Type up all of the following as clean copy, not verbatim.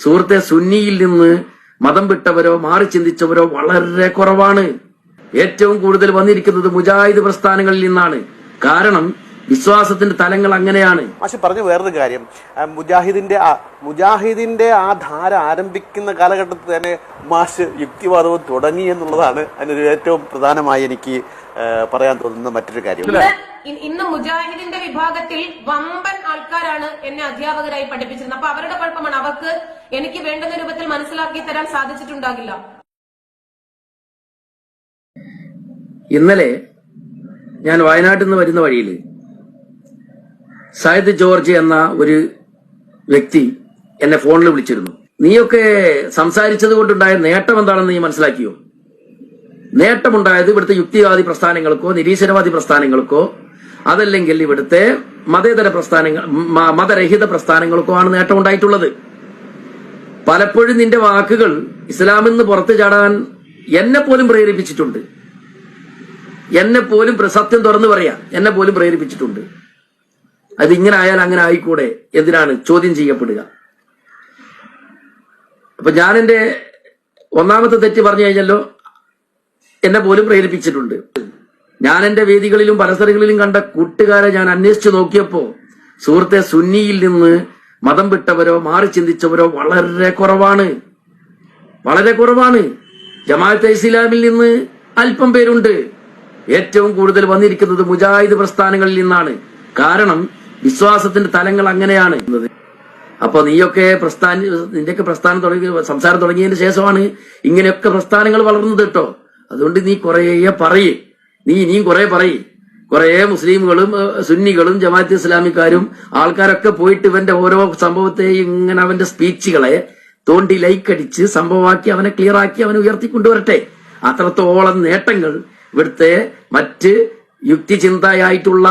സുഹൃത്തെ, സുന്നിയിൽ നിന്ന് മതം വിട്ടവരോ മാറി ചിന്തിച്ചവരോ വളരെ കുറവാണ്. ഏറ്റവും കൂടുതൽ വന്നിരിക്കുന്നത് മുജാഹിദ് പ്രസ്ഥാനങ്ങളിൽ നിന്നാണ്. കാരണം വിശ്വാസത്തിന്റെ തലങ്ങൾ അങ്ങനെയാണ്. മാഷ് പറഞ്ഞു വേറൊരു കാര്യം, മുജാഹിദിന്റെ ആ ധാര ആരംഭിക്കുന്ന കാലഘട്ടത്തിൽ തന്നെ മാഷ് യുക്തിവാദവും തുടങ്ങി എന്നുള്ളതാണ് അതിനൊരു ഏറ്റവും പ്രധാനമായി എനിക്ക് പറയാൻ തോന്നുന്ന മറ്റൊരു കാര്യം. ഇന്ന് മുജാഹിദിന്റെ വിഭാഗത്തിൽ വമ്പൻ ആൾക്കാരാണ് എന്നെ അധ്യാപകരായി പഠിപ്പിച്ചിരുന്നത്. അപ്പൊ അവരുടെ കുഴപ്പമാണ്, അവർക്ക് എനിക്ക് വേണ്ടുന്ന രൂപത്തിൽ മനസ്സിലാക്കി തരാൻ സാധിച്ചിട്ടുണ്ടാകില്ല. ഇന്നലെ ഞാൻ വയനാട്ടിൽ നിന്ന് വരുന്ന വഴിയിൽ സയ്യിദ് ജോർജ് എന്ന ഒരു വ്യക്തി എന്നെ ഫോണിൽ വിളിച്ചിരുന്നു. നീയൊക്കെ സംസാരിച്ചത് കൊണ്ടുണ്ടായ നേട്ടം എന്താണെന്ന് നീ മനസ്സിലാക്കിയോ? നേട്ടമുണ്ടായത് ഇവിടുത്തെ യുക്തിവാദി പ്രസ്ഥാനങ്ങൾക്കോ നിരീശ്വരവാദി പ്രസ്ഥാനങ്ങൾക്കോ അതല്ലെങ്കിൽ ഇവിടുത്തെ മതരഹിത പ്രസ്ഥാനങ്ങൾക്കോ ആണ് നേട്ടമുണ്ടായിട്ടുള്ളത്. പലപ്പോഴും നിന്റെ വാക്കുകൾ ഇസ്ലാമിൽ നിന്ന് പുറത്തു ചാടാൻ എന്നെ പോലും പ്രേരിപ്പിച്ചിട്ടുണ്ട്. എന്നെ പോലും സത്യം തുറന്നു പറയാ, എന്നെ പോലും പ്രേരിപ്പിച്ചിട്ടുണ്ട്. അത് ഇങ്ങനെ ആയാൽ അങ്ങനെ ആയിക്കൂടെ, എന്തിനാണ് ചോദ്യം ചെയ്യപ്പെടുക? അപ്പൊ ഞാൻ എന്റെ ഒന്നാമത്തെ തെറ്റ് പറഞ്ഞു കഴിഞ്ഞല്ലോ, എന്നെ പോലും പ്രേരിപ്പിച്ചിട്ടുണ്ട്. ഞാൻ എന്റെ വേദികളിലും പരസ്പരങ്ങളിലും കണ്ട കൂട്ടുകാരെ ഞാൻ അന്വേഷിച്ചു നോക്കിയപ്പോ സുഹൃത്തെ, സുന്നിയിൽ നിന്ന് മതം വിട്ടവരോ മാറി ചിന്തിച്ചവരോ വളരെ കുറവാണ്, വളരെ കുറവാണ്. ജമാഅത്തെ ഇസ്ലാമിൽ നിന്ന് അല്പം പേരുണ്ട്. ഏറ്റവും കൂടുതൽ വന്നിരിക്കുന്നത് മുജാഹിദ് പ്രസ്ഥാനങ്ങളിൽ നിന്നാണ്. കാരണം വിശ്വാസത്തിന്റെ തലങ്ങൾ അങ്ങനെയാണ്. അപ്പൊ നീയൊക്കെ നിന്റെയൊക്കെ പ്രസ്ഥാനം സംസാരം തുടങ്ങിയതിന് ശേഷമാണ് ഇങ്ങനെയൊക്കെ പ്രസ്ഥാനങ്ങൾ വളർന്നത് കേട്ടോ. അതുകൊണ്ട് നീ കുറേ പറയേ, നീ ഇനിയും കുറെ പറയേ. കുറെ മുസ്ലിമുകളും സുന്നികളും ജമാഅത്ത് ഇസ്ലാമിക്കാരും ആൾക്കാരൊക്കെ പോയിട്ട് ഇവന്റെ ഓരോ സംഭവത്തെയും ഇങ്ങനെ അവന്റെ സ്പീച്ചുകളെ തോണ്ടി ലൈക്കടിച്ച് സംഭവമാക്കി അവനെ ക്ലിയർ ആക്കി അവനെ ഉയർത്തിക്കൊണ്ടുവരട്ടെ. അത്രത്തോളം നേട്ടങ്ങൾ ഇവിടുത്തെ മറ്റ് യുക്തിചിന്തയായിട്ടുള്ള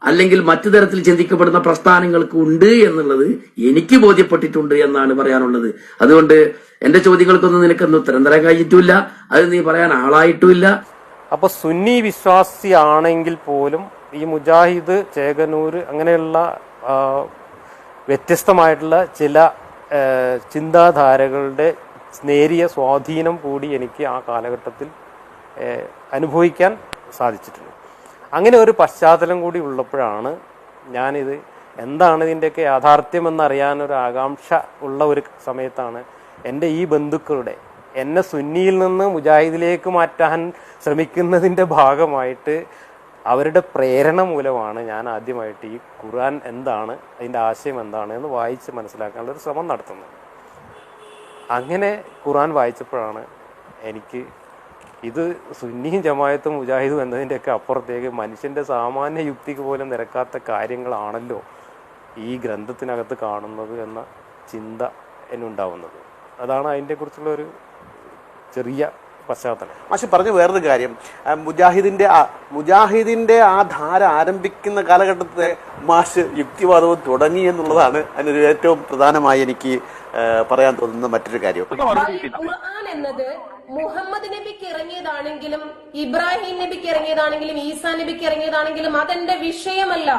അല്ലെങ്കിൽ മറ്റു തരത്തിൽ ചിന്തിക്കപ്പെടുന്ന പ്രസ്ഥാനങ്ങൾക്ക് ഉണ്ട് എന്നുള്ളത് എനിക്ക് ബോധ്യപ്പെട്ടിട്ടുണ്ട് എന്നാണ് പറയാനുള്ളത്. അതുകൊണ്ട് എന്റെ ചോദ്യങ്ങൾക്കൊന്നും നിനക്കൊന്നും ഉത്തരം തരാൻ കഴിഞ്ഞിട്ടില്ല, അത് നീ പറയാൻ ആളായിട്ടുമില്ല. അപ്പൊ സുന്നി വിശ്വാസിയാണെങ്കിൽ പോലും ഈ മുജാഹിദ്, ചേകനൂര് അങ്ങനെയുള്ള വ്യത്യസ്തമായിട്ടുള്ള ചില ചിന്താധാരകളുടെ നേരിയ സ്വാധീനം കൂടി എനിക്ക് ആ കാലഘട്ടത്തിൽ അനുഭവിക്കാൻ സാധിച്ചിട്ടുണ്ട്. അങ്ങനെ ഒരു പശ്ചാത്തലം കൂടി ഉള്ളപ്പോഴാണ് ഞാനിത് എന്താണ് ഇതിൻ്റെയൊക്കെ യാഥാർത്ഥ്യമെന്നറിയാനൊരു ആകാംക്ഷ ഉള്ള ഒരു സമയത്താണ് എൻ്റെ ഈ ബന്ധുക്കളുടെ എന്നെ സുന്നിയിൽ നിന്ന് മുജാഹിദിലേക്ക് മാറ്റാൻ ശ്രമിക്കുന്നതിൻ്റെ ഭാഗമായിട്ട് അവരുടെ പ്രേരണ മൂലമാണ് ഞാൻ ആദ്യമായിട്ട് ഈ ഖുർആൻ എന്താണ്, അതിൻ്റെ ആശയം എന്താണ് എന്ന് വായിച്ച് മനസ്സിലാക്കാനുള്ളൊരു ശ്രമം നടത്തുന്നത്. അങ്ങനെ ഖുർആൻ വായിച്ചപ്പോഴാണ് എനിക്ക് ഇത് സുന്നിയും ജമാഅത്തും മുജാഹിദും എന്നതിൻ്റെയൊക്കെ അപ്പുറത്തേക്ക് മനുഷ്യൻ്റെ സാമാന്യ യുക്തിക്ക് പോലും നിരക്കാത്ത കാര്യങ്ങളാണല്ലോ ഈ ഗ്രന്ഥത്തിനകത്ത് കാണുന്നത് എന്ന ചിന്ത എന്നുണ്ടാവുന്നത്. അതാണ് അതിനെക്കുറിച്ചുള്ള ഒരു ചെറിയ പശ്ചാത്തലം. മാഷ് പറഞ്ഞു വേറൊരു കാര്യം, മുജാഹിദിന്റെ ആ ധാര ആരംഭിക്കുന്ന കാലഘട്ടത്തിൽ മാഷ് യുക്തിവാദവും തുടങ്ങി എന്നുള്ളതാണ് അതിനൊരു ഏറ്റവും പ്രധാനമായി എനിക്ക് പറയാൻ തോന്നുന്ന മറ്റൊരു കാര്യം. ഖുർആൻ എന്നത് മുഹമ്മദ് നബിക്ക് ഇറങ്ങിയതാണെങ്കിലും ഇബ്രാഹിം നബിക്ക് ഇറങ്ങിയതാണെങ്കിലും ഈസാ നബിക്ക് ഇറങ്ങിയതാണെങ്കിലും അതെന്റെ വിഷയമല്ല.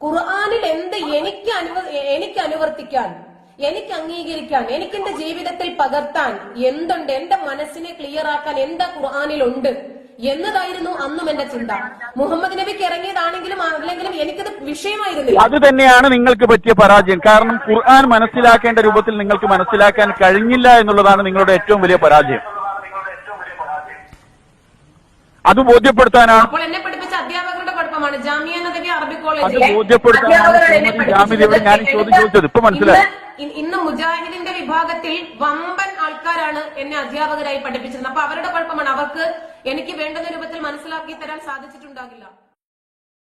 ഖുർആനിൽ എന്ത് എനിക്ക് അനുവർത്തിക്കാൻ, എനിക്ക് അംഗീകരിക്കാൻ, എനിക്ക് എന്റെ ജീവിതത്തിൽ പകർത്താൻ എന്തുണ്ട്, എന്റെ മനസ്സിനെ ക്ലിയർ ആക്കാൻ എന്താ ഖുർആനിലുണ്ട് എന്നതായിരുന്നു അന്നും എന്റെ ചിന്ത. മുഹമ്മദ് നബിക്ക് ഇറങ്ങിയതാണെങ്കിലും അല്ലെങ്കിലും എനിക്കത് വിഷയമായിരുന്നില്ല. അത് തന്നെയാണ് നിങ്ങൾക്ക് പറ്റിയ പരാജയം. കാരണം ഖുർആൻ മനസ്സിലാക്കേണ്ട രൂപത്തിൽ നിങ്ങൾക്ക് മനസ്സിലാക്കാൻ കഴിഞ്ഞില്ല എന്നുള്ളതാണ് നിങ്ങളുടെ ഏറ്റവും വലിയ പരാജയം. അത് ബോധ്യപ്പെടുത്താനാണ്. അപ്പോൾ എന്നെ പഠിപ്പിച്ച അധ്യാപകരുടെ കുഴപ്പമാണ്. ജാമിയ നദവി അറബി അത് കോളേജിലെ ബോധ്യപ്പെടുത്താനാണ് ഞാൻ ചോദിച്ചത്. ഇപ്പൊ മനസ്സിലായി. ഇന്ന് മുജാഹിദിന്റെ വിഭാഗത്തിൽ വമ്പൻ ആൾക്കാരാണ് എന്നെ അധ്യാപകരായി പഠിപ്പിച്ചിരുന്നത്. അപ്പൊ അവരുടെ കുഴപ്പമാണ്, അവർക്ക് എനിക്ക് വേണ്ടുന്ന രൂപത്തിൽ മനസ്സിലാക്കി തരാൻ സാധിച്ചിട്ടുണ്ടാകില്ല.